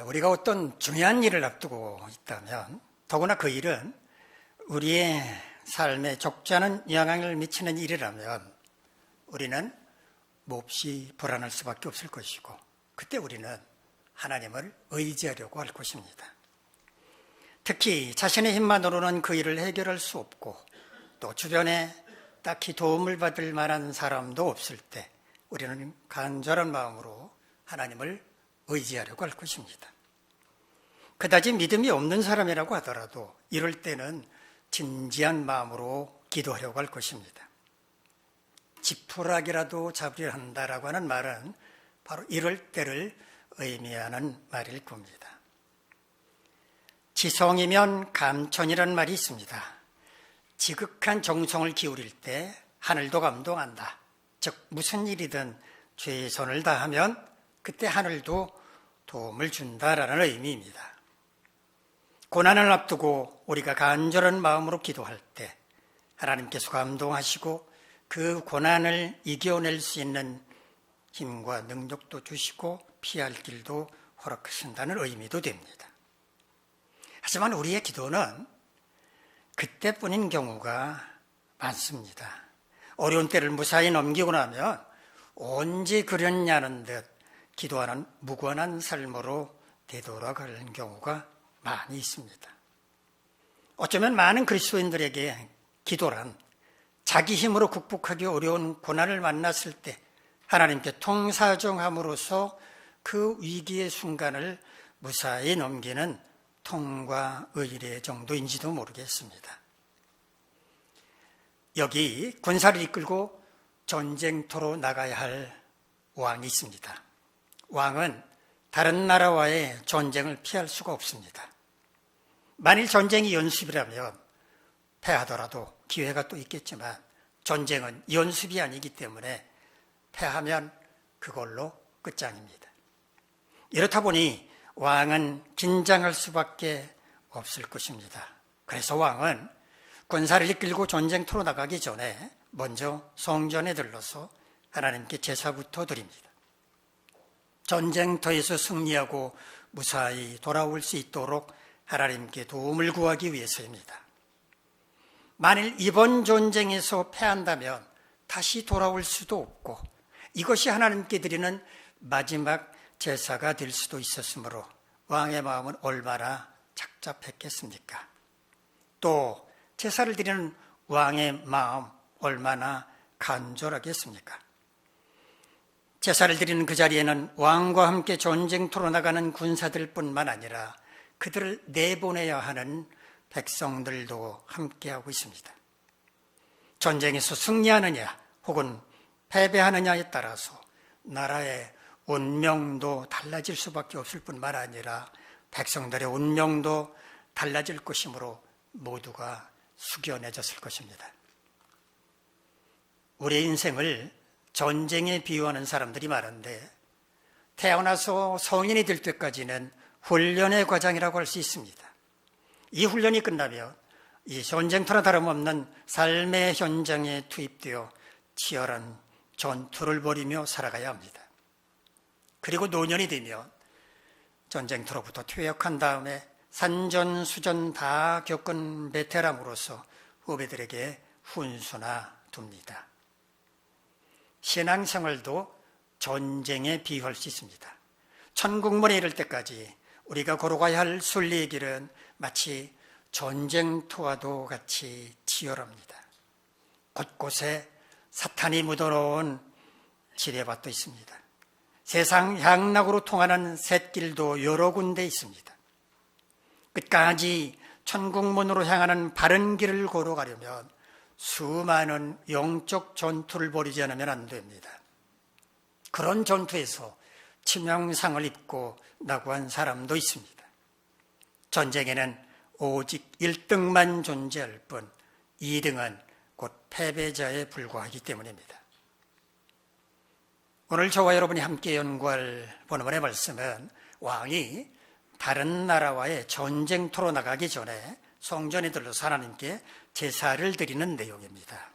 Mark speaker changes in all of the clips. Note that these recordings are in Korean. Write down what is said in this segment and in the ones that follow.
Speaker 1: 우리가 어떤 중요한 일을 앞두고 있다면, 더구나 그 일은 우리의 삶에 적잖은 영향을 미치는 일이라면 우리는 몹시 불안할 수밖에 없을 것이고, 그때 우리는 하나님을 의지하려고 할 것입니다. 특히 자신의 힘만으로는 그 일을 해결할 수 없고, 또 주변에 딱히 도움을 받을 만한 사람도 없을 때 우리는 간절한 마음으로 하나님을 의지하려고 할 것입니다. 그다지 믿음이 없는 사람이라고 하더라도 이럴 때는 진지한 마음으로 기도하려고 할 것입니다. 지푸라기라도 잡으려 한다라고 하는 말은 바로 이럴 때를 의미하는 말일 겁니다. 지성이면 감천이라는 말이 있습니다. 지극한 정성을 기울일 때 하늘도 감동한다. 즉 무슨 일이든 최선을 다하면 그때 하늘도 도움을 준다라는 의미입니다. 고난을 앞두고 우리가 간절한 마음으로 기도할 때 하나님께서 감동하시고 그 고난을 이겨낼 수 있는 힘과 능력도 주시고 피할 길도 허락하신다는 의미도 됩니다. 하지만 우리의 기도는 그때뿐인 경우가 많습니다. 어려운 때를 무사히 넘기고 나면 언제 그랬냐는 듯 기도하는 무관한 삶으로 되돌아가는 경우가 많이 있습니다. 어쩌면 많은 그리스도인들에게 기도란 자기 힘으로 극복하기 어려운 고난을 만났을 때 하나님께 통사정함으로써 그 위기의 순간을 무사히 넘기는 통과 의례 정도인지도 모르겠습니다. 여기 군사를 이끌고 전쟁터로 나가야 할 왕이 있습니다. 왕은 다른 나라와의 전쟁을 피할 수가 없습니다. 만일 전쟁이 연습이라면 패하더라도 기회가 또 있겠지만 전쟁은 연습이 아니기 때문에 패하면 그걸로 끝장입니다. 이렇다 보니 왕은 긴장할 수밖에 없을 것입니다. 그래서 왕은 군사를 이끌고 전쟁터로 나가기 전에 먼저 성전에 들러서 하나님께 제사부터 드립니다. 전쟁터에서 승리하고 무사히 돌아올 수 있도록 하나님께 도움을 구하기 위해서입니다. 만일 이번 전쟁에서 패한다면 다시 돌아올 수도 없고 이것이 하나님께 드리는 마지막 제사가 될 수도 있었으므로 왕의 마음은 얼마나 착잡했겠습니까? 또 제사를 드리는 왕의 마음 얼마나 간절하겠습니까? 제사를 드리는 그 자리에는 왕과 함께 전쟁터로 나가는 군사들뿐만 아니라 그들을 내보내야 하는 백성들도 함께하고 있습니다. 전쟁에서 승리하느냐 혹은 패배하느냐에 따라서 나라의 운명도 달라질 수밖에 없을 뿐만 아니라 백성들의 운명도 달라질 것이므로 모두가 숙연해졌을 것입니다. 우리의 인생을 전쟁에 비유하는 사람들이 많은데 태어나서 성인이 될 때까지는 훈련의 과정이라고 할 수 있습니다. 이 훈련이 끝나면 이 전쟁터나 다름없는 삶의 현장에 투입되어 치열한 전투를 벌이며 살아가야 합니다. 그리고 노년이 되면 전쟁터로부터 퇴역한 다음에 산전수전 다 겪은 베테랑으로서 후배들에게 훈수나 둡니다. 신앙생활도 전쟁에 비유할 수 있습니다. 천국문에 이를 때까지 우리가 걸어가야 할 순리의 길은 마치 전쟁터와도 같이 치열합니다. 곳곳에 사탄이 묻어놓은 지뢰밭도 있습니다. 세상 향락으로 통하는 샛길도 여러 군데 있습니다. 끝까지 천국문으로 향하는 바른 길을 걸어가려면 수많은 영적 전투를 벌이지 않으면 안 됩니다. 그런 전투에서 치명상을 입고 나고한 사람도 있습니다. 전쟁에는 오직 1등만 존재할 뿐 2등은 곧 패배자에 불과하기 때문입니다. 오늘 저와 여러분이 함께 연구할 본문의 말씀은 왕이 다른 나라와의 전쟁터로 나가기 전에 성전에 들러서 하나님께 제사를 드리는 내용입니다.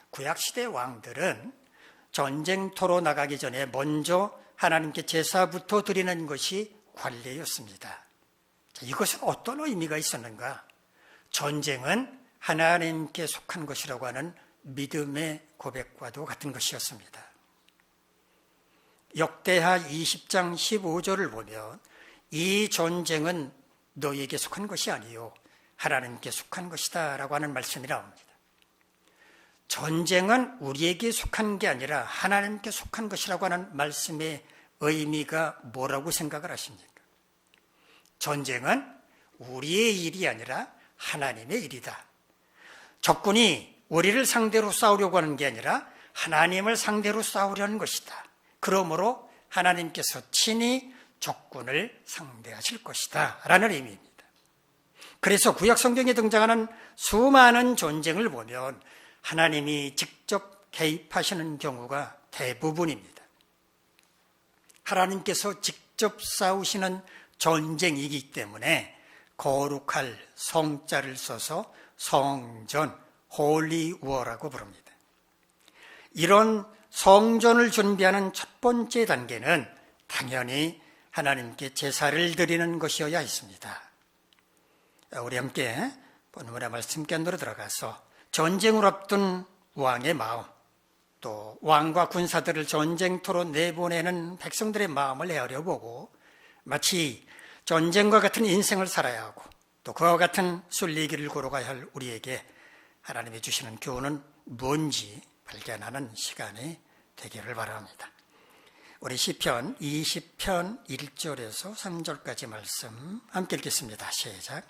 Speaker 1: 구약시대 왕들은 전쟁터로 나가기 전에 먼저 하나님께 제사부터 드리는 것이 관례였습니다. 이것은 어떤 의미가 있었는가? 전쟁은 하나님께 속한 것이라고 하는 믿음의 고백과도 같은 것이었습니다. 역대하 20장 15절을 보면 이 전쟁은 너희에게 속한 것이 아니요 하나님께 속한 것이다 라고 하는 말씀이 나옵니다. 전쟁은 우리에게 속한 게 아니라 하나님께 속한 것이라고 하는 말씀의 의미가 뭐라고 생각을 하십니까? 전쟁은 우리의 일이 아니라 하나님의 일이다. 적군이 우리를 상대로 싸우려고 하는 게 아니라 하나님을 상대로 싸우려는 것이다. 그러므로 하나님께서 친히 적군을 상대하실 것이다 라는 의미입니다. 그래서 구약 성경에 등장하는 수많은 전쟁을 보면 하나님이 직접 개입하시는 경우가 대부분입니다. 하나님께서 직접 싸우시는 전쟁이기 때문에 거룩할 성자를 써서 성전, 홀리 워라고 부릅니다. 이런 성전을 준비하는 첫 번째 단계는 당연히 하나님께 제사를 드리는 것이어야 했습니다. 우리 함께 본문의 말씀께 안으로 들어가서 전쟁을 앞둔 왕의 마음, 또 왕과 군사들을 전쟁터로 내보내는 백성들의 마음을 헤아려보고 마치 전쟁과 같은 인생을 살아야 하고 또 그와 같은 순리길을 걸어가야 할 우리에게 하나님이 주시는 교훈은 뭔지 발견하는 시간이 되기를 바랍니다. 우리 시편 20편 1절에서 3절까지 말씀 함께 읽겠습니다. 시작.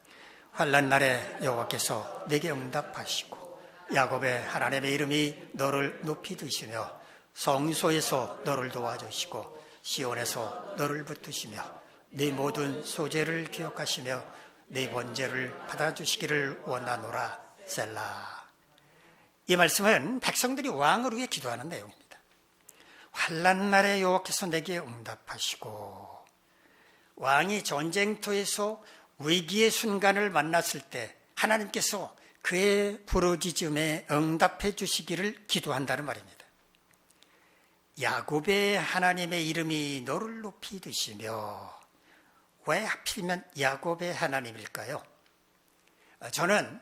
Speaker 1: 환난 날에 여호와께서 내게 응답하시고 야곱의 하나님의 이름이 너를 높이 드시며 성소에서 너를 도와주시고 시온에서 너를 붙드시며 네 모든 소재를 기억하시며 네 번제를 받아주시기를 원하노라. 셀라. 이 말씀은 백성들이 왕을 위해 기도하는 내용입니다. 환난 날에 여호와께서 내게 응답하시고, 왕이 전쟁터에서 위기의 순간을 만났을 때 하나님께서 그의 부르짖음에 응답해 주시기를 기도한다는 말입니다. 야곱의 하나님의 이름이 너를 높이 드시며, 왜 하필이면 야곱의 하나님일까요? 저는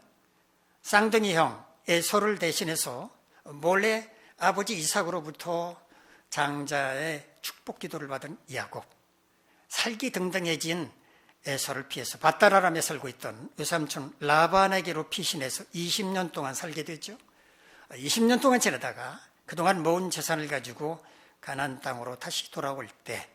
Speaker 1: 쌍둥이 형 에서를 대신해서 몰래 아버지 이삭으로부터 장자의 축복 기도를 받은 야곱, 살기 등등해진 에서를 피해서 밧다라람에 살고 있던 외삼촌 라반에게로 피신해서 20년 동안 살게 됐죠. 20년 동안 지내다가 그동안 모은 재산을 가지고 가나안 땅으로 다시 돌아올 때,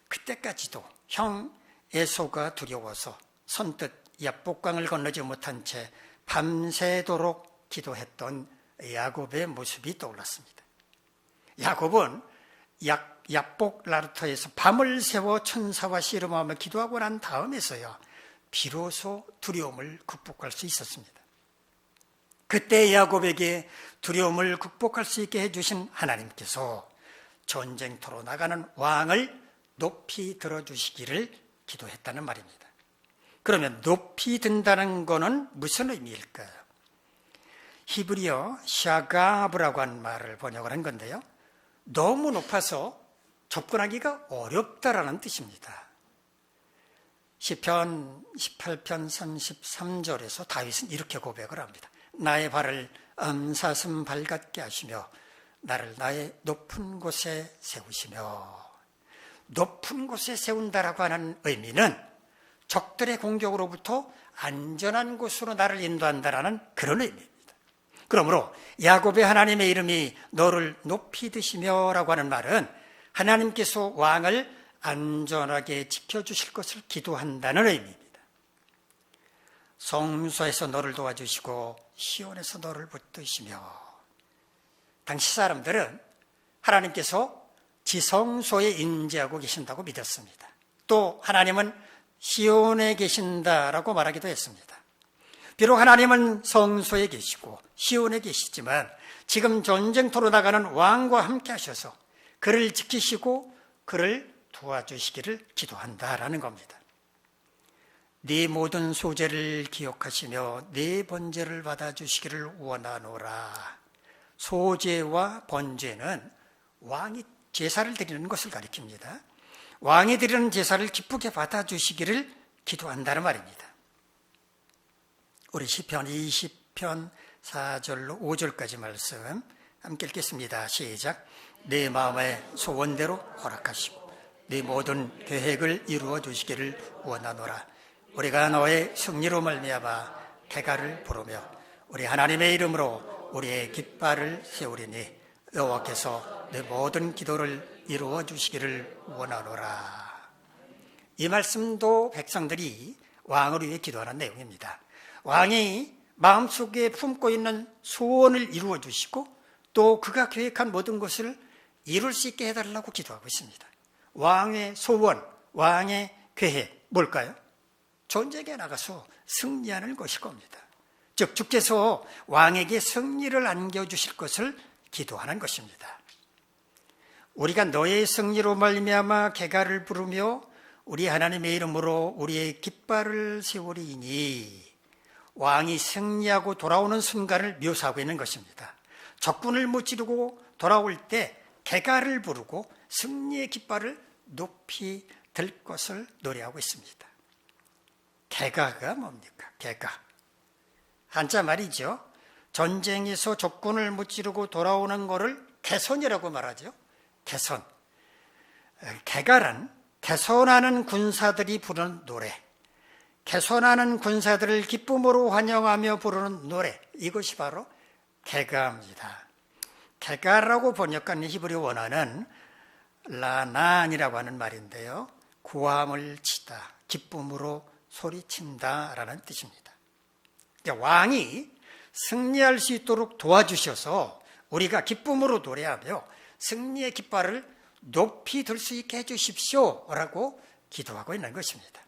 Speaker 1: 그때까지도 형 에서가 두려워서 선뜻 야복강을 건너지 못한 채 밤새도록 기도했던 야곱의 모습이 떠올랐습니다. 야곱은 야복 라르터에서 밤을 새워 천사와 씨름하며 기도하고 난 다음에서야 비로소 두려움을 극복할 수 있었습니다. 그때 야곱에게 두려움을 극복할 수 있게 해주신 하나님께서 전쟁터로 나가는 왕을 높이 들어주시기를 기도했다는 말입니다. 그러면 높이 든다는 것은 무슨 의미일까요? 히브리어 샤가브라고 하는 말을 번역을 한 건데요, 너무 높아서 접근하기가 어렵다라는 뜻입니다. 시편 18편 33절에서 다윗은 이렇게 고백을 합니다. 나의 발을 암사슴 발 같게 하시며 나를 나의 높은 곳에 세우시며. 높은 곳에 세운다라고 하는 의미는 적들의 공격으로부터 안전한 곳으로 나를 인도한다라는 그런 의미입니다. 그러므로 야곱의 하나님의 이름이 너를 높이 드시며 라고 하는 말은 하나님께서 왕을 안전하게 지켜주실 것을 기도한다는 의미입니다. 성소에서 너를 도와주시고 시온에서 너를 붙드시며. 당시 사람들은 하나님께서 지성소에 임재하고 계신다고 믿었습니다. 또 하나님은 시온에 계신다라고 말하기도 했습니다. 비록 하나님은 성소에 계시고 시온에 계시지만 지금 전쟁터로 나가는 왕과 함께 하셔서 그를 지키시고 그를 도와주시기를 기도한다라는 겁니다. 네 모든 소재를 기억하시며 네 번제를 받아주시기를 원하노라. 소제와 번제는 왕이 제사를 드리는 것을 가리킵니다. 왕이 드리는 제사를 기쁘게 받아주시기를 기도한다는 말입니다. 우리 시편 20편 4절로 5절까지 말씀 함께 읽겠습니다. 시작. 내 마음의 소원대로 허락하시고 네 모든 계획을 이루어 주시기를 원하노라. 우리가 너의 승리로 말미암아 태가를 부르며 우리 하나님의 이름으로 우리의 깃발을 세우리니 여호와께서 내 모든 기도를 이루어 주시기를 원하노라. 이 말씀도 백성들이 왕을 위해 기도하는 내용입니다. 왕이 마음속에 품고 있는 소원을 이루어 주시고 또 그가 계획한 모든 것을 이룰 수 있게 해달라고 기도하고 있습니다. 왕의 소원, 왕의 계획 뭘까요? 전쟁에 나가서 승리하는 것일 겁니다. 즉 주께서 왕에게 승리를 안겨주실 것을 기도하는 것입니다. 우리가 너의 승리로 말미암아 계가를 부르며 우리 하나님의 이름으로 우리의 깃발을 세우리니, 왕이 승리하고 돌아오는 순간을 묘사하고 있는 것입니다. 적군을 무찌르고 돌아올 때 계가를 부르고 승리의 깃발을 높이 들 것을 노래하고 있습니다. 계가가 뭡니까? 계가. 한자 말이죠. 전쟁에서 적군을 무찌르고 돌아오는 것을 개선이라고 말하죠. 개선. 계가란 개선하는 군사들이 부르는 노래, 개선하는 군사들을 기쁨으로 환영하며 부르는 노래, 이것이 바로 계가입니다. 계가라고 번역한 히브리 원어는 라난이라고 하는 말인데요, 고함을 치다, 기쁨으로 소리친다 라는 뜻입니다. 왕이 승리할 수 있도록 도와주셔서 우리가 기쁨으로 노래하며 승리의 깃발을 높이 들 수 있게 해주십시오 라고 기도하고 있는 것입니다.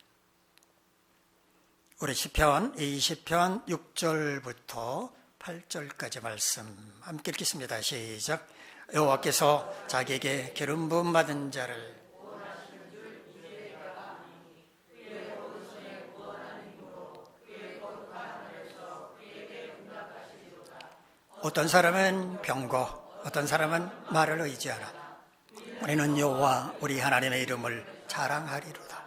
Speaker 1: 우리 시편 20편 6절부터 8절까지 말씀 함께 읽겠습니다. 시작. 여호와께서 자기에게 기름 부음 받은 자를 어떤 사람은 병거, 어떤 사람은 말을 의지하라. 우리는 여호와 우리 하나님의 이름을 자랑하리로다.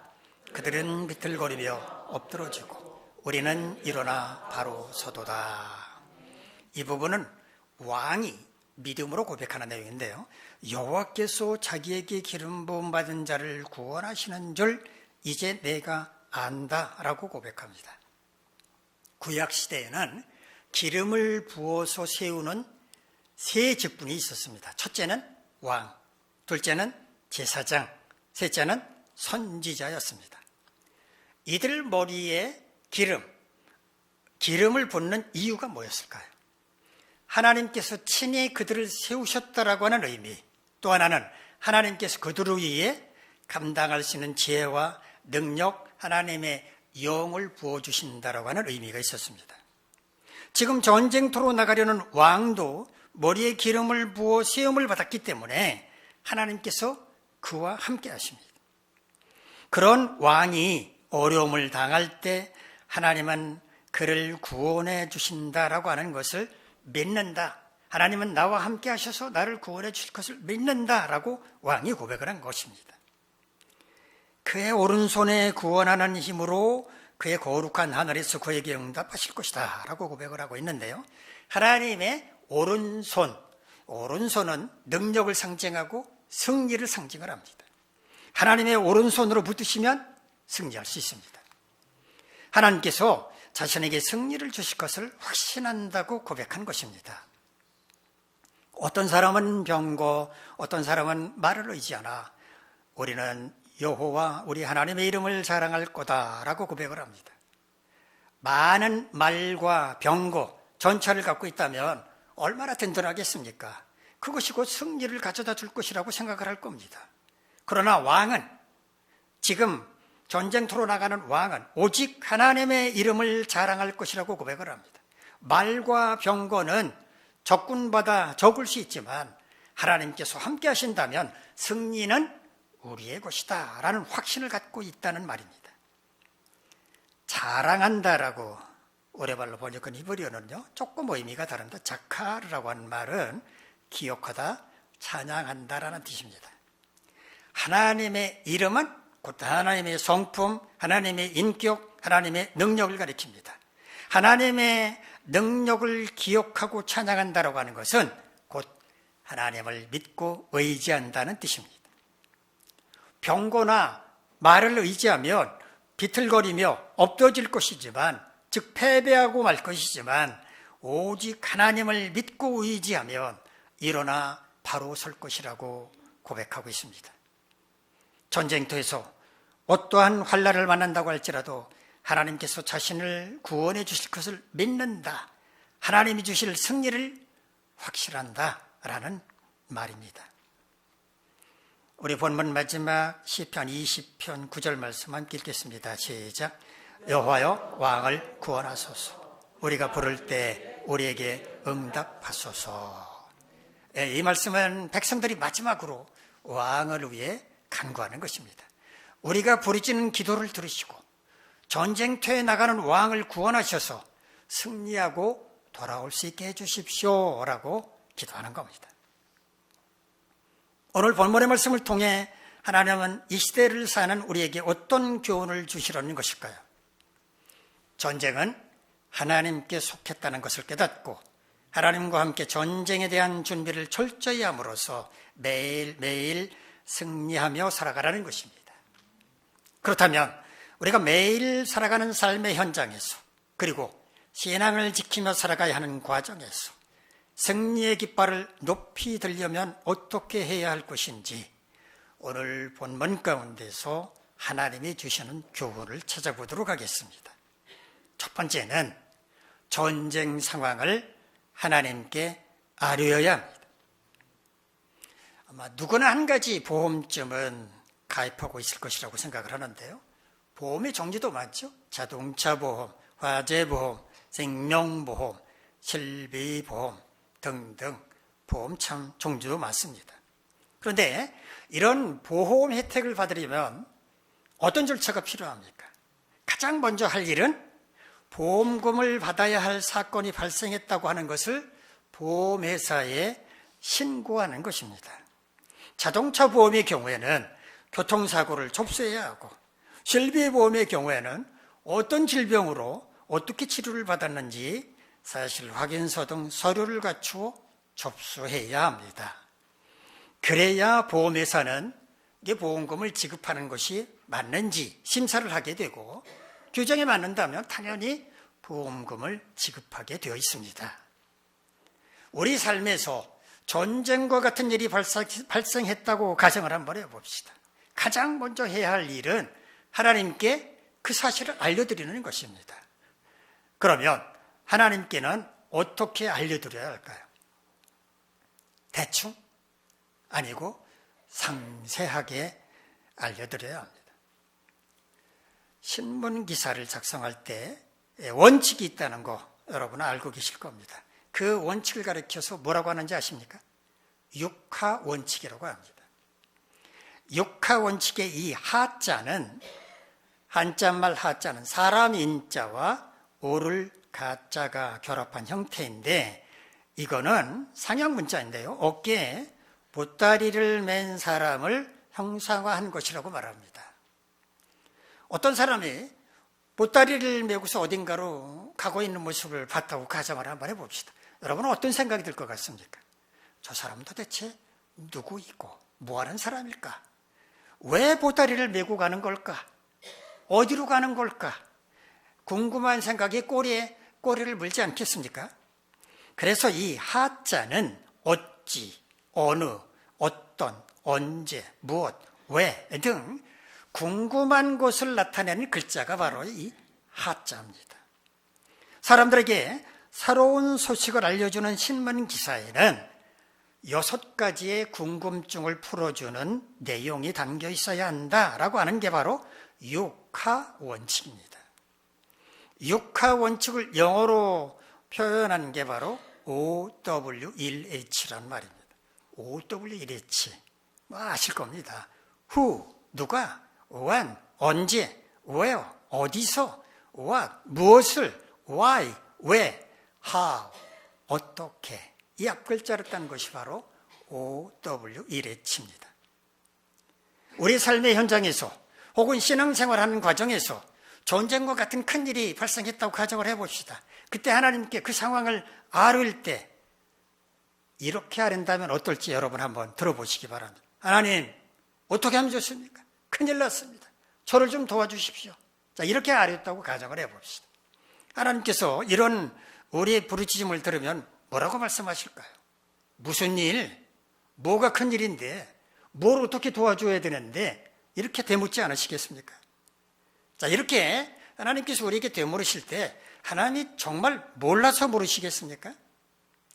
Speaker 1: 그들은 비틀거리며 엎드러지고 우리는 일어나 바로 서도다. 이 부분은 왕이 믿음으로 고백하는 내용인데요, 여호와께서 자기에게 기름 부음 받은 자를 구원하시는 줄 이제 내가 안다라고 고백합니다. 구약 시대에는 기름을 부어서 세우는 세 직분이 있었습니다. 첫째는 왕, 둘째는 제사장, 셋째는 선지자였습니다. 이들 머리에 기름을 붓는 이유가 뭐였을까요? 하나님께서 친히 그들을 세우셨다라고 하는 의미, 또 하나는 하나님께서 그들 위에 감당할 수 있는 지혜와 능력, 하나님의 영을 부어주신다라고 하는 의미가 있었습니다. 지금 전쟁터로 나가려는 왕도 머리에 기름을 부어 세움을 받았기 때문에 하나님께서 그와 함께 하십니다. 그런 왕이 어려움을 당할 때 하나님은 그를 구원해 주신다라고 하는 것을 믿는다. 하나님은 나와 함께 하셔서 나를 구원해 주실 것을 믿는다라고 왕이 고백을 한 것입니다. 그의 오른손에 구원하는 힘으로 그의 거룩한 하늘에서 그에게 응답하실 것이다 라고 고백을 하고 있는데요, 하나님의 오른손은 능력을 상징하고 승리를 상징을 합니다. 하나님의 오른손으로 붙으시면 승리할 수 있습니다. 하나님께서 자신에게 승리를 주실 것을 확신한다고 고백한 것입니다. 어떤 사람은 병거, 어떤 사람은 말을 의지하나 우리는 여호와 우리 하나님의 이름을 자랑할 거다라고 고백을 합니다. 많은 말과 병거, 전차를 갖고 있다면 얼마나 든든하겠습니까? 그것이 곧 승리를 가져다 줄 것이라고 생각을 할 겁니다. 그러나 왕은, 지금 전쟁터로 나가는 왕은 오직 하나님의 이름을 자랑할 것이라고 고백을 합니다. 말과 병거는 적군보다 적을 수 있지만 하나님께서 함께 하신다면 승리는 우리의 것이다 라는 확신을 갖고 있다는 말입니다. 자랑한다라고 오래발로 번역한 히브리어는요, 조금 의미가 다른데 자카르라고 하는 말은 기억하다, 찬양한다라는 뜻입니다. 하나님의 이름은 곧 하나님의 성품, 하나님의 인격, 하나님의 능력을 가리킵니다. 하나님의 능력을 기억하고 찬양한다라고 하는 것은 곧 하나님을 믿고 의지한다는 뜻입니다. 병거나 말을 의지하면 비틀거리며 엎어질 것이지만, 즉 패배하고 말 것이지만, 오직 하나님을 믿고 의지하면 일어나 바로 설 것이라고 고백하고 있습니다. 전쟁터에서 어떠한 환난을 만난다고 할지라도 하나님께서 자신을 구원해 주실 것을 믿는다, 하나님이 주실 승리를 확실한다 라는 말입니다. 우리 본문 마지막 시편 20편 9절 말씀 함께 읽겠습니다. 시작. 여호와여 왕을 구원하소서. 우리가 부를 때 우리에게 응답하소서. 이 말씀은 백성들이 마지막으로 왕을 위해 간구하는 것입니다. 우리가 부르짖는 기도를 들으시고 전쟁터에 나가는 왕을 구원하셔서 승리하고 돌아올 수 있게 해주십시오 라고 기도하는 겁니다. 오늘 본문의 말씀을 통해 하나님은 이 시대를 사는 우리에게 어떤 교훈을 주시려는 것일까요? 전쟁은 하나님께 속했다는 것을 깨닫고 하나님과 함께 전쟁에 대한 준비를 철저히 함으로써 매일매일 승리하며 살아가라는 것입니다. 그렇다면 우리가 매일 살아가는 삶의 현장에서, 그리고 신앙을 지키며 살아가야 하는 과정에서 승리의 깃발을 높이 들려면 어떻게 해야 할 것인지 오늘 본문 가운데서 하나님이 주시는 교훈을 찾아보도록 하겠습니다. 첫 번째는 전쟁 상황을 하나님께 아뢰어야 합니다. 아마 누구나 한 가지 보험쯤은 가입하고 있을 것이라고 생각을 하는데요. 보험의 종류도 많죠. 자동차 보험, 화재 보험, 생명보험, 실비보험 등등 보험 참 종류도 많습니다. 그런데 이런 보험 혜택을 받으려면 어떤 절차가 필요합니까? 가장 먼저 할 일은 보험금을 받아야 할 사건이 발생했다고 하는 것을 보험회사에 신고하는 것입니다. 자동차 보험의 경우에는 교통사고를 접수해야 하고, 실비보험의 경우에는 어떤 질병으로 어떻게 치료를 받았는지 사실 확인서 등 서류를 갖추어 접수해야 합니다. 그래야 보험회사는 이게 보험금을 지급하는 것이 맞는지 심사를 하게 되고, 규정에 맞는다면 당연히 보험금을 지급하게 되어 있습니다. 우리 삶에서 전쟁과 같은 일이 발생했다고 가정을 한번 해봅시다. 가장 먼저 해야 할 일은 하나님께 그 사실을 알려드리는 것입니다. 그러면 하나님께는 어떻게 알려드려야 할까요? 대충? 아니고 상세하게 알려드려야 합니다. 신문기사를 작성할 때 원칙이 있다는 거 여러분 알고 계실 겁니다. 그 원칙을 가리켜서 뭐라고 하는지 아십니까? 육하 원칙이라고 합니다. 육하 원칙의 이 하자는, 한자말 하자는 사람 인자와 오를 가자가 결합한 형태인데, 이거는 상형 문자인데요, 어깨에 보따리를 맨 사람을 형상화한 것이라고 말합니다. 어떤 사람이 보따리를 메고서 어딘가로 가고 있는 모습을 봤다고 가정을 한번 해봅시다. 여러분은 어떤 생각이 들 것 같습니까? 저 사람은 도대체 누구이고 뭐하는 사람일까? 왜 보따리를 메고 가는 걸까? 어디로 가는 걸까? 궁금한 생각이 꼬리를 물지 않겠습니까? 그래서 이 하자는 어찌, 어느, 어떤, 언제, 무엇, 왜 등 궁금한 것을 나타내는 글자가 바로 이 하자입니다. 사람들에게 새로운 소식을 알려주는 신문 기사에는 6가지의 궁금증을 풀어주는 내용이 담겨 있어야 한다라고 하는 게 바로 육하 원칙입니다. 육하 원칙을 영어로 표현한 게 바로 OW1H라는 말입니다. OW1H 아실 겁니다. Who, 누가, when, 언제, where, 어디서, what, 무엇을, why, 왜, how, 어떻게, 이 앞글자를 딴 것이 바로 OW1H입니다. 우리 삶의 현장에서 혹은 신앙생활하는 과정에서 전쟁과 같은 큰일이 발생했다고 가정을 해봅시다. 그때 하나님께 그 상황을 아뢰일 때 이렇게 아뢰다면 어떨지 여러분 한번 들어보시기 바랍니다. 하나님, 어떻게 하면 좋습니까? 큰일 났습니다. 저를 좀 도와주십시오. 자, 이렇게 아뢰었다고 가정을 해봅시다. 하나님께서 이런 우리의 부르짖음을 들으면 뭐라고 말씀하실까요? 무슨 일? 뭐가 큰일인데? 뭘 어떻게 도와줘야 되는데? 이렇게 되묻지 않으시겠습니까? 자, 이렇게 하나님께서 우리에게 되물으실 때 하나님이 정말 몰라서 물으시겠습니까?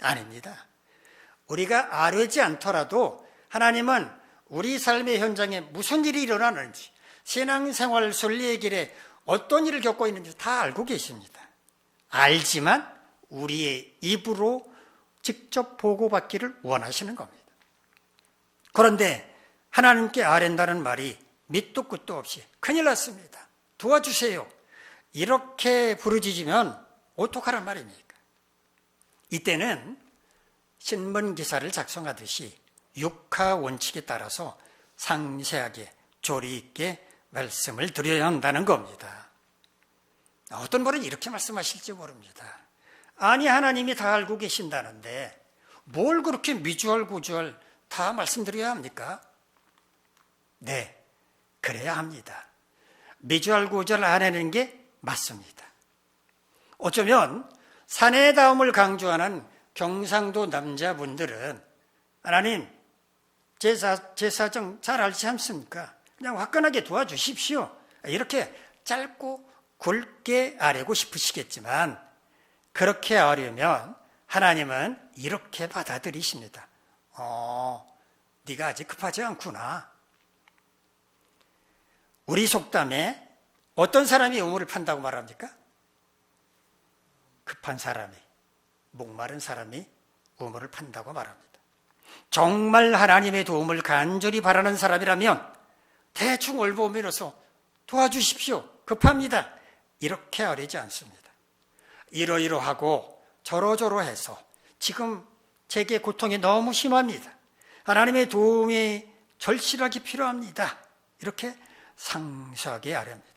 Speaker 1: 아닙니다. 우리가 아뢰지 않더라도 하나님은 우리 삶의 현장에 무슨 일이 일어나는지, 신앙생활 순리의 길에 어떤 일을 겪고 있는지 다 알고 계십니다. 알지만 우리의 입으로 직접 보고받기를 원하시는 겁니다. 그런데 하나님께 아뢰는다는 말이 밑도 끝도 없이 큰일 났습니다. 도와주세요. 이렇게 부르짖으면 어떡하란 말입니까? 이때는 신문기사를 작성하듯이 육하 원칙에 따라서 상세하게 조리 있게 말씀을 드려야 한다는 겁니다. 어떤 분은 이렇게 말씀하실지 모릅니다. 아니, 하나님이 다 알고 계신다는데 뭘 그렇게 미주얼구주얼 다 말씀드려야 합니까? 네, 그래야 합니다. 미주얼구주얼 안 하는 게 맞습니다. 어쩌면 사내다움을 강조하는 경상도 남자분들은 하나님, 제 사정 잘 알지 않습니까? 그냥 화끈하게 도와주십시오. 이렇게 짧고 굵게 아뢰고 싶으시겠지만 그렇게 아뢰면 하나님은 이렇게 받아들이십니다. 네가 아직 급하지 않구나. 우리 속담에 어떤 사람이 우물을 판다고 말합니까? 급한 사람이, 목마른 사람이 우물을 판다고 말합니다. 정말 하나님의 도움을 간절히 바라는 사람이라면 대충 올보면서 도와주십시오. 급합니다. 이렇게 아뢰지 않습니다. 이러이러하고 저러저러해서 지금 제게 고통이 너무 심합니다. 하나님의 도움이 절실하게 필요합니다. 이렇게 상세하게 아뢰합니다.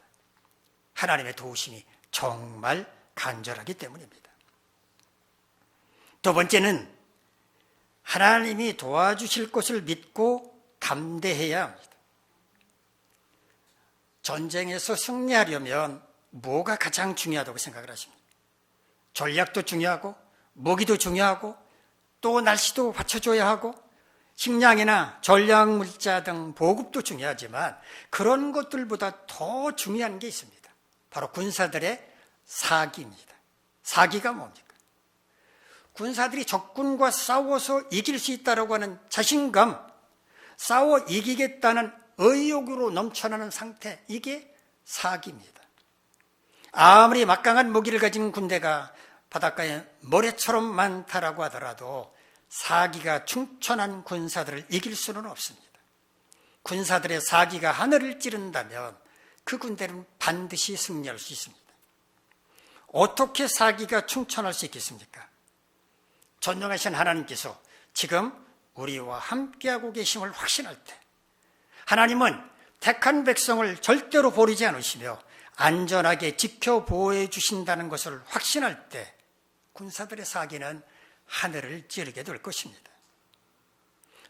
Speaker 1: 하나님의 도우심이 정말 간절하기 때문입니다. 두 번째는 하나님이 도와주실 것을 믿고 담대해야 합니다. 전쟁에서 승리하려면 뭐가 가장 중요하다고 생각을 하십니까? 전략도 중요하고 무기도 중요하고 또 날씨도 받쳐줘야 하고 식량이나 전략물자 등 보급도 중요하지만 그런 것들보다 더 중요한 게 있습니다. 바로 군사들의 사기입니다. 사기가 뭡니까? 군사들이 적군과 싸워서 이길 수 있다고 하는 자신감, 싸워 이기겠다는 의욕으로 넘쳐나는 상태, 이게 사기입니다. 아무리 막강한 무기를 가진 군대가 바닷가에 모래처럼 많다라고 하더라도 사기가 충천한 군사들을 이길 수는 없습니다. 군사들의 사기가 하늘을 찌른다면 그 군대는 반드시 승리할 수 있습니다. 어떻게 사기가 충천할 수 있겠습니까? 전능하신 하나님께서 지금 우리와 함께하고 계심을 확신할 때 하나님은 택한 백성을 절대로 버리지 않으시며 안전하게 지켜보호해 주신다는 것을 확신할 때 군사들의 사기는 하늘을 찌르게 될 것입니다.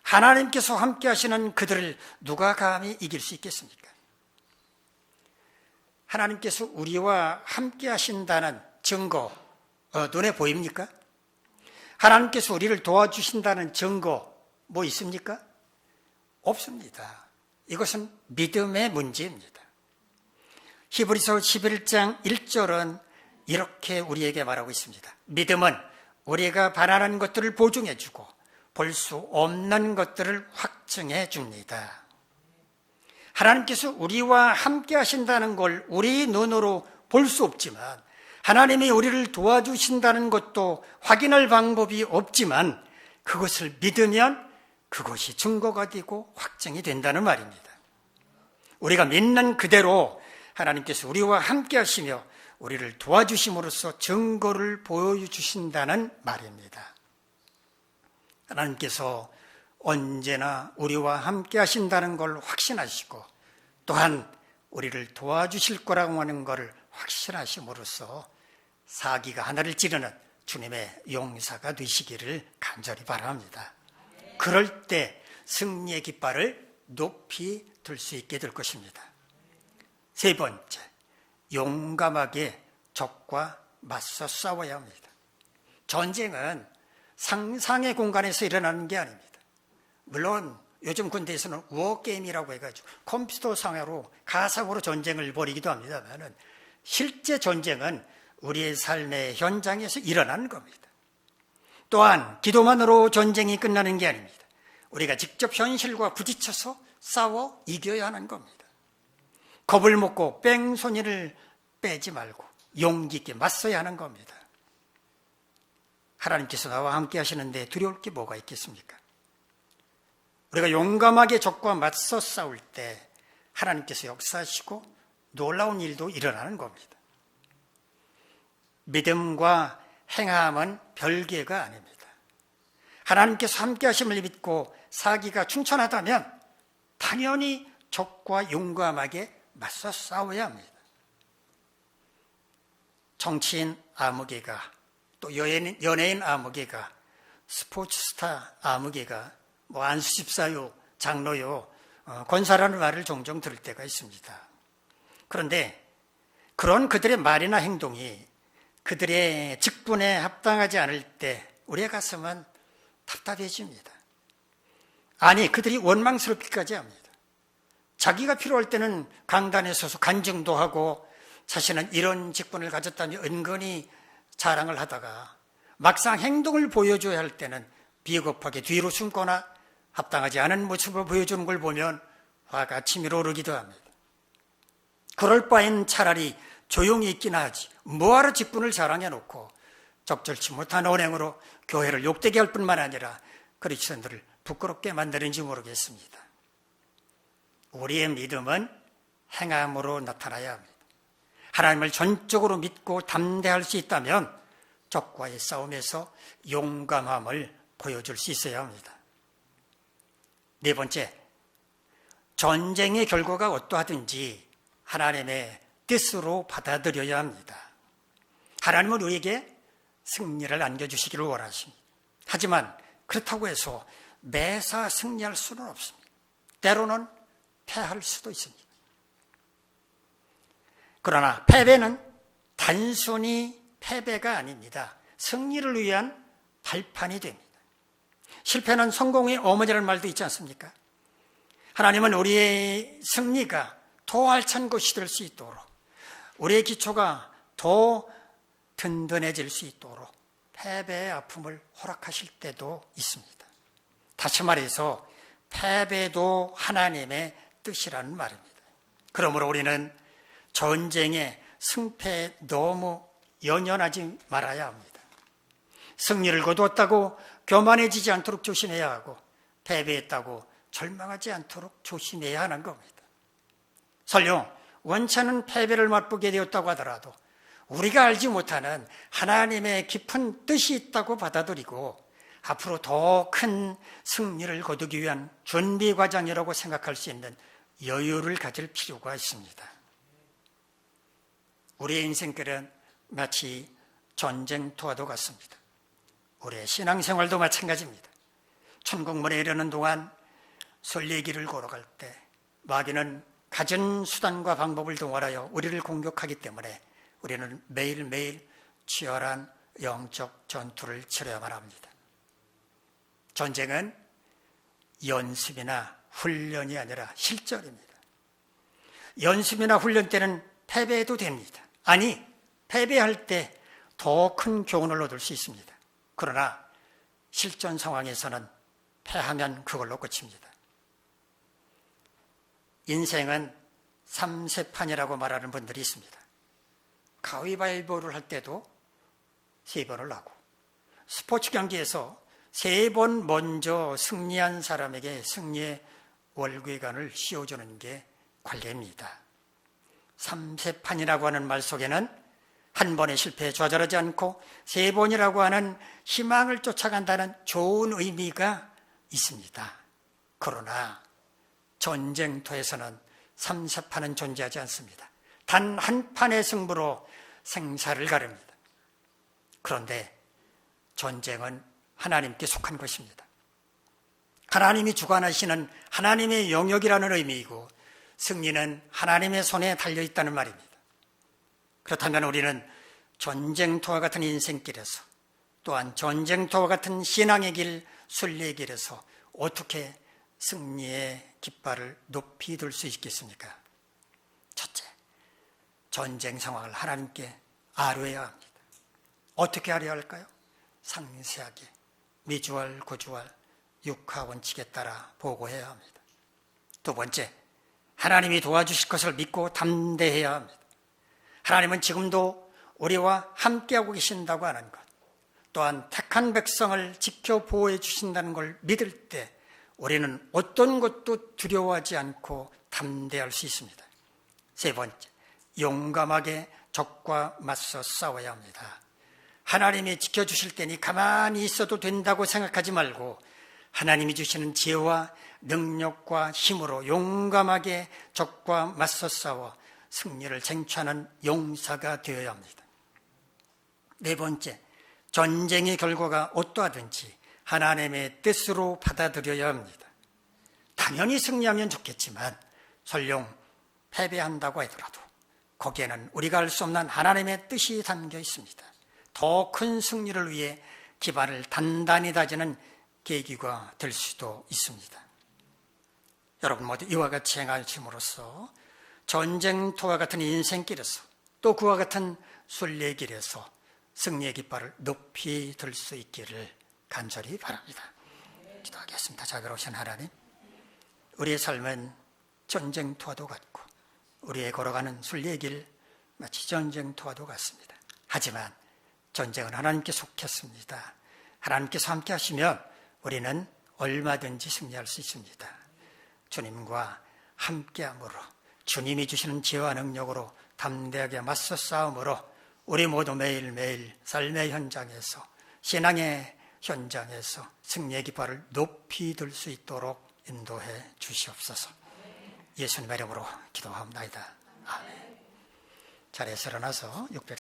Speaker 1: 하나님께서 함께 하시는 그들을 누가 감히 이길 수 있겠습니까? 하나님께서 우리와 함께 하신다는 증거 눈에 보입니까? 하나님께서 우리를 도와주신다는 증거 뭐 있습니까? 없습니다. 이것은 믿음의 문제입니다. 히브리서 11장 1절은 이렇게 우리에게 말하고 있습니다. 믿음은 우리가 바라는 것들을 보증해 주고 볼 수 없는 것들을 확증해 줍니다. 하나님께서 우리와 함께 하신다는 걸 우리 눈으로 볼 수 없지만 하나님이 우리를 도와주신다는 것도 확인할 방법이 없지만 그것을 믿으면 그것이 증거가 되고 확증이 된다는 말입니다. 우리가 믿는 그대로 하나님께서 우리와 함께 하시며 우리를 도와주심으로써 증거를 보여주신다는 말입니다. 하나님께서 언제나 우리와 함께 하신다는 걸 확신하시고 또한 우리를 도와주실 거라고 하는 것을 확신하심으로써 사기가 하나를 찌르는 주님의 용사가 되시기를 간절히 바랍니다. 그럴 때 승리의 깃발을 높이 들 수 있게 될 것입니다. 세 번째, 용감하게 적과 맞서 싸워야 합니다. 전쟁은 상상의 공간에서 일어나는 게 아닙니다. 물론 요즘 군대에서는 워게임이라고 해가지고 컴퓨터 상으로 가상으로 전쟁을 벌이기도 합니다만 실제 전쟁은 우리의 삶의 현장에서 일어나는 겁니다. 또한 기도만으로 전쟁이 끝나는 게 아닙니다. 우리가 직접 현실과 부딪혀서 싸워 이겨야 하는 겁니다. 겁을 먹고 뺑소니를 빼지 말고 용기 있게 맞서야 하는 겁니다. 하나님께서 나와 함께 하시는데 두려울 게 뭐가 있겠습니까? 우리가 용감하게 적과 맞서 싸울 때 하나님께서 역사하시고 놀라운 일도 일어나는 겁니다. 믿음과 행함은 별개가 아닙니다. 하나님께서 함께 하심을 믿고 사기가 충천하다면 당연히 적과 용감하게 맞서 싸워야 합니다. 정치인 아무개가, 또 연예인 아무개가, 스포츠스타 아무개가, 안수 집사요, 장로요, 권사라는 말을 종종 들을 때가 있습니다. 그런데 그런 그들의 말이나 행동이 그들의 직분에 합당하지 않을 때 우리의 가슴은 답답해집니다. 아니, 그들이 원망스럽기까지 합니다. 자기가 필요할 때는 강단에 서서 간증도 하고 자신은 이런 직분을 가졌다며 은근히 자랑을 하다가 막상 행동을 보여줘야 할 때는 비겁하게 뒤로 숨거나 합당하지 않은 모습을 보여주는 걸 보면 화가 치밀어 오르기도 합니다. 그럴 바엔 차라리 조용히 있기나 하지 뭐하러 직분을 자랑해놓고 적절치 못한 언행으로 교회를 욕되게 할 뿐만 아니라 그리스도인들을 부끄럽게 만드는지 모르겠습니다. 우리의 믿음은 행함으로 나타나야 합니다. 하나님을 전적으로 믿고 담대할 수 있다면 적과의 싸움에서 용감함을 보여줄 수 있어야 합니다. 네 번째, 전쟁의 결과가 어떠하든지 하나님의 뜻으로 받아들여야 합니다. 하나님은 우리에게 승리를 안겨주시기를 원하십니다. 하지만 그렇다고 해서 매사 승리할 수는 없습니다. 때로는 패할 수도 있습니다. 그러나 패배는 단순히 패배가 아닙니다. 승리를 위한 발판이 됩니다. 실패는 성공의 어머니라는 말도 있지 않습니까? 하나님은 우리의 승리가 더 알찬 것이 될 수 있도록, 우리의 기초가 더 든든해질 수 있도록 패배의 아픔을 허락하실 때도 있습니다. 다시 말해서 패배도 하나님의 뜻이라는 말입니다. 그러므로 우리는 전쟁의 승패에 너무 연연하지 말아야 합니다. 승리를 거두었다고 교만해지지 않도록 조심해야 하고 패배했다고 절망하지 않도록 조심해야 하는 겁니다. 설령 원치 않은 패배를 맛보게 되었다고 하더라도 우리가 알지 못하는 하나님의 깊은 뜻이 있다고 받아들이고 앞으로 더 큰 승리를 거두기 위한 준비 과정이라고 생각할 수 있는 여유를 가질 필요가 있습니다. 우리의 인생길은 마치 전쟁터와도 같습니다. 우리의 신앙생활도 마찬가지입니다. 천국문에 이르는 동안 순례길을 걸어갈 때 마귀는 갖은 수단과 방법을 동원하여 우리를 공격하기 때문에 우리는 매일매일 치열한 영적 전투를 치러야만 합니다. 전쟁은 연습이나 훈련이 아니라 실전입니다. 연습이나 훈련 때는 패배해도 됩니다. 아니, 패배할 때 더 큰 교훈을 얻을 수 있습니다. 그러나 실전 상황에서는 패하면 그걸로 끝입니다. 인생은 3세판이라고 말하는 분들이 있습니다. 가위바위보를 할 때도 3번을 하고 스포츠 경기에서 3번 먼저 승리한 사람에게 승리의 월계관을 씌워주는 게 관례입니다. 3세판이라고 하는 말 속에는 한 번의 실패에 좌절하지 않고 3번이라고 하는 희망을 쫓아간다는 좋은 의미가 있습니다. 그러나 전쟁터에서는 삼세판은 존재하지 않습니다. 단 한 판의 승부로 생사를 가릅니다. 그런데 전쟁은 하나님께 속한 것입니다. 하나님이 주관하시는 하나님의 영역이라는 의미이고 승리는 하나님의 손에 달려있다는 말입니다. 그렇다면 우리는 전쟁터와 같은 인생길에서 또한 전쟁터와 같은 신앙의 길, 순례의 길에서 어떻게 승리의 깃발을 높이 들 수 있겠습니까? 첫째, 전쟁 상황을 하나님께 아뢰어야 합니다. 어떻게 아뢰어야 할까요? 상세하게 미주알, 고주알, 육하 원칙에 따라 보고해야 합니다. 두 번째, 하나님이 도와주실 것을 믿고 담대해야 합니다. 하나님은 지금도 우리와 함께하고 계신다고 하는 것, 또한 택한 백성을 지켜 보호해 주신다는 걸 믿을 때 우리는 어떤 것도 두려워하지 않고 담대할 수 있습니다. 세 번째, 용감하게 적과 맞서 싸워야 합니다. 하나님이 지켜주실 테니 가만히 있어도 된다고 생각하지 말고 하나님이 주시는 지혜와 능력과 힘으로 용감하게 적과 맞서 싸워 승리를 쟁취하는 용사가 되어야 합니다. 네 번째, 전쟁의 결과가 어떠하든지 하나님의 뜻으로 받아들여야 합니다. 당연히 승리하면 좋겠지만 설령 패배한다고 하더라도 거기에는 우리가 알 수 없는 하나님의 뜻이 담겨 있습니다. 더 큰 승리를 위해 기반을 단단히 다지는 계기가 될 수도 있습니다. 여러분 모두 이와 같이 행하심으로써 전쟁터와 같은 인생길에서 또 그와 같은 순례의 길에서 승리의 깃발을 높이 들 수 있기를 간절히 바랍니다. 기도하겠습니다. 자비로우신 하나님, 우리의 삶은 전쟁터와도 같고 우리의 걸어가는 순례의 길 마치 전쟁터와도 같습니다. 하지만 전쟁은 하나님께 속했습니다. 하나님께서 함께 하시면 우리는 얼마든지 승리할 수 있습니다. 주님과 함께함으로 주님이 주시는 지혜와 능력으로 담대하게 맞서 싸움으로 우리 모두 매일매일 삶의 현장에서 신앙의 현장에서 승리의 깃발을 높이 들 수 있도록 인도해 주시옵소서. 예수님의 이름으로 기도합니다. 아멘. 자리에서 일어나서 600